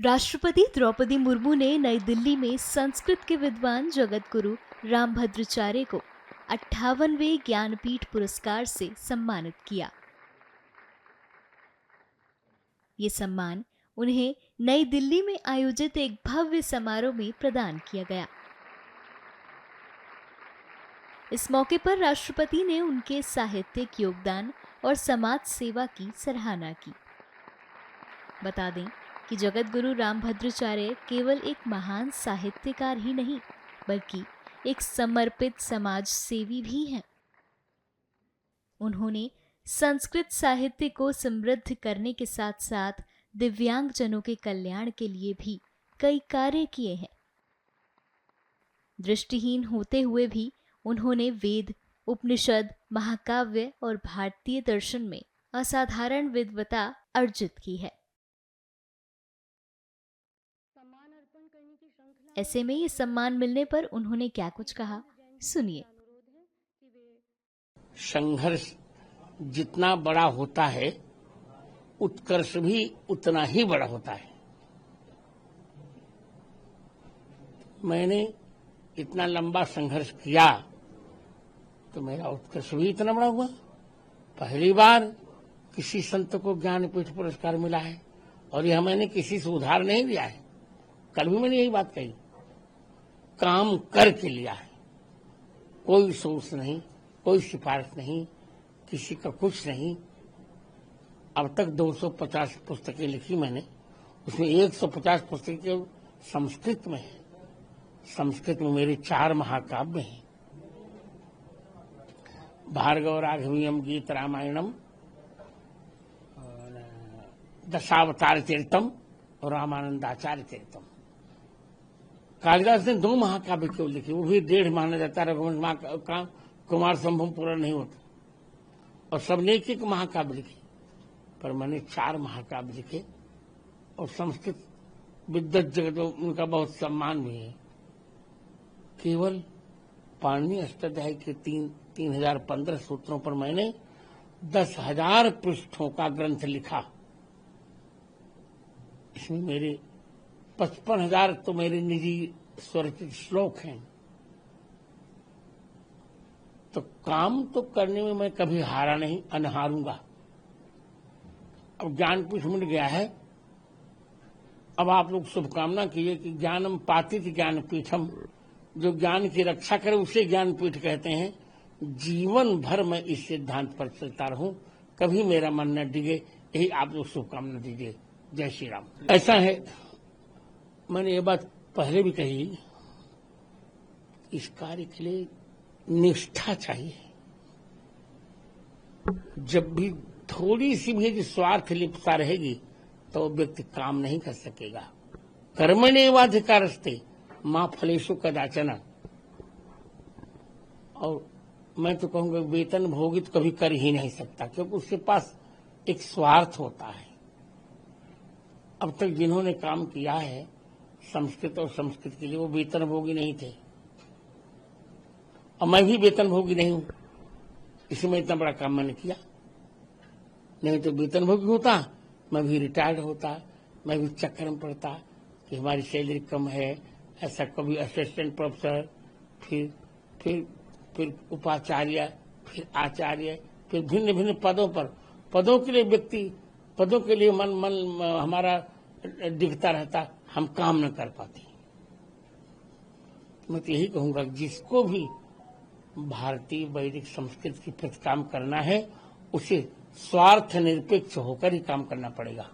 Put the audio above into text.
राष्ट्रपति द्रौपदी मुर्मू ने नई दिल्ली में संस्कृत के विद्वान जगत गुरु रामभद्राचार्य को 58वें ज्ञानपीठ पुरस्कार से सम्मानित किया। ये सम्मान उन्हें नई दिल्ली में आयोजित एक भव्य समारोह में प्रदान किया गया। इस मौके पर राष्ट्रपति ने उनके साहित्यिक योगदान और समाज सेवा की सराहना की। बता दें कि जगत गुरु रामभद्राचार्य केवल एक महान साहित्यकार ही नहीं बल्कि एक समर्पित समाज सेवी भी हैं। उन्होंने संस्कृत साहित्य को समृद्ध करने के साथ साथ दिव्यांगजनों के कल्याण के लिए भी कई कार्य किए हैं। दृष्टिहीन होते हुए भी उन्होंने वेद, उपनिषद, महाकाव्य और भारतीय दर्शन में असाधारण विद्वता अर्जित की है। ऐसे में ये सम्मान मिलने पर उन्होंने क्या कुछ कहा, सुनिए। संघर्ष जितना बड़ा होता है उत्कर्ष भी उतना ही बड़ा होता है। मैंने इतना लंबा संघर्ष किया तो मेरा उत्कर्ष भी इतना बड़ा हुआ। पहली बार किसी संत को ज्ञानपीठ पुरस्कार मिला है और यह मैंने किसी से उधार नहीं लिया है। कल भी मैंने यही बात कही, काम करके लिया है। कोई सोच नहीं, कोई सिफारिश नहीं, किसी का कुछ नहीं। अब तक 250 पुस्तकें लिखी मैंने, उसमें 150 पुस्तकें संस्कृत में है। संस्कृत में मेरे 4 महाकाव्य हैं, भार्गव राघवीयम, गीत रामायणम, दशावतार तीर्थम और रामानंदाचार्य तीर्थम। कालिदास ने 2 महाकाव्य क्यों लिखे, वो भी 1.5 माना जाता है। रघुवंश का कुमार संभव पूरा नहीं होता और सबने एक महाकाव्य लिखे, पर मैंने 4 महाकाव्य लिखे और संस्कृत विद्वत जगत में उनका बहुत सम्मान भी है। केवल पाणिनि अष्टाध्यायी के 3015 सूत्रों पर मैंने 10,000 पृष्ठों का ग्रंथ लिखा। इसमें मेरे 55,000 तो मेरे निजी स्वरचित श्लोक हैं। तो काम तो करने में मैं कभी हारा नहीं, अनहारूंगा। अब ज्ञानपीठ मिल गया है। अब आप लोग शुभकामना कीजिए कि ज्ञानम पातित ज्ञानपीठम, जो ज्ञान की रक्षा करे उसे ज्ञानपीठ कहते हैं। जीवन भर मैं इस सिद्धांत पर चलता रहूं, कभी मेरा मन न डिगे, यही आप लोग शुभकामना दीजिए। जय श्री राम। ऐसा है, मैंने ये बात पहले भी कही, इस कार्य के लिए निष्ठा चाहिए। जब भी थोड़ी सी भी स्वार्थ लिप्तता रहेगी तो व्यक्ति काम नहीं कर सकेगा। कर्मण्येवाधिकारस्ते मां फलेषु कदाचन। और मैं तो कहूंगा वेतन भोगी तो कभी कर ही नहीं सकता, क्योंकि उसके पास एक स्वार्थ होता है। अब तक जिन्होंने काम किया है संस्कृत और संस्कृत के लिए, वो वेतन भोगी नहीं थे और मैं भी वेतन भोगी नहीं हूं, इसमें इतना बड़ा काम मैंने किया। नहीं तो वेतन भोगी होता, मैं भी रिटायर्ड होता, मैं भी चक्कर में पड़ता कि हमारी सैलरी कम है। ऐसा कभी असिस्टेंट प्रोफेसर, फिर उपाचार्य, फिर आचार्य, फिर भिन्न भिन्न पदों पर, पदों के लिए व्यक्ति, पदों के लिए मन हमारा दिखता रहता, हम काम न कर पाते। मैं तो यही कहूंगा, जिसको भी भारतीय वैदिक संस्कृत के प्रति काम करना है उसे स्वार्थ निरपेक्ष होकर ही काम करना पड़ेगा।